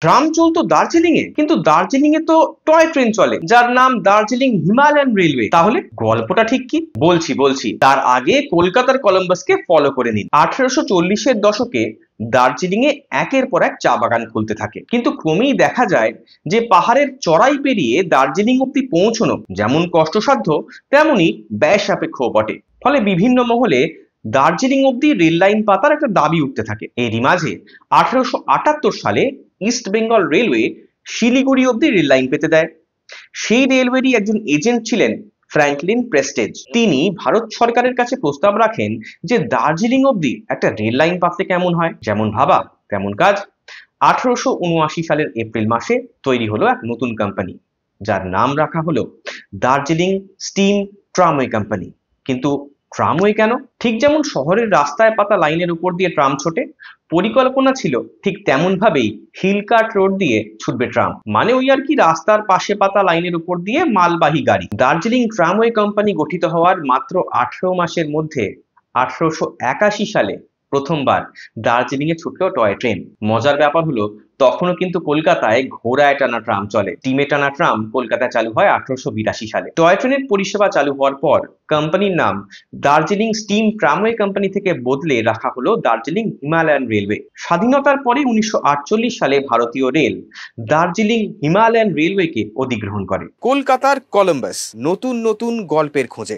Tram চলতো দার্জিলিং এ, কিন্তু দার্জিলিং এ তো টয় ট্রেন চলে যার নাম দার্জিলিং হিমালয়ান রেলওয়ে। তাহলে গল্পটা ঠিক কি? বলছি তার আগে কলকাতার কলম্বাসকে ফলো করে নিন। 1840-এর দশকে দার্জিলিং এ একের পর এক চা বাগান খুলতে থাকে, কিন্তু ক্রমেই দেখা যায় যে পাহাড়ের চড়াই পেরিয়ে দার্জিলিং অব্দি পৌঁছানো যেমন কষ্টসাধ্য তেমনি ব্যয় সাপেক্ষ বটে। ফলে বিভিন্ন মহলে দার্জিলিং অব্দি রেল লাইন পাতার একটা দাবি উঠতে থাকে। এরই মাঝে 1878 সালে ইস্ট বেঙ্গল রেলওয়ে শিলিগুড়ি অব্দি রেল লাইন পেতে দেয়। সেই রেলওয়েরই একজন এজেন্ট ছিলেন ফ্র্যাঙ্কলিন প্রেস্টেজ। তিনি ভারত সরকারের কাছে প্রস্তাব রাখেন যে দার্জিলিং অব্দি একটা রেল লাইন পাতলে কেমন হয়। যেমন ভাবা তেমন কাজ। 1879 সালের এপ্রিল মাসে তৈরি হলো এক নতুন কোম্পানি, যার নাম রাখা হলো দার্জিলিং স্টিম ট্রামওয়ে কোম্পানি। কিন্তু ট্রামওয়ে কেন? ঠিক যেমন শহরের রাস্তায় পাতা লাইনের উপর দিয়ে ট্রাম ছোটে, পরিকল্পনা ছিল ঠিক তেমন ভাবেই হিলকার্ট রোড দিয়ে ছুটবে ট্রাম। মানে ওই আর কি, রাস্তার পাশে পাতা লাইনের উপর দিয়ে মালবাহী গাড়ি। দার্জিলিং ট্রামওয়ে কোম্পানি গঠিত হওয়ার মাত্র 18 মাসের মধ্যে 1881 সালে প্রথমবার দার্জিলিং এ ছুটলো টয় ট্রেন। মজার ব্যাপার হলো, তখনও কিন্তু কলকাতায় ঘোড়ায় টানা ট্রাম চলে। ডিমে টানা ট্রাম কলকাতায় চালু হয় 1882 সালে। টয় ট্রেনের পরিষেবা চালু হওয়ার পর কোম্পানির নাম দার্জিলিং স্টিম ট্রামওয়ে কোম্পানি থেকে বদলে রাখা হলো দার্জিলিং হিমালয়ান রেলওয়ে। স্বাধীনতার পরে 1948 সালে ভারতীয় রেল দার্জিলিং হিমালয়ান রেলওয়েকে অধিগ্রহণ করে। কলকাতার কলম্বাস, নতুন নতুন গল্পের খোঁজে।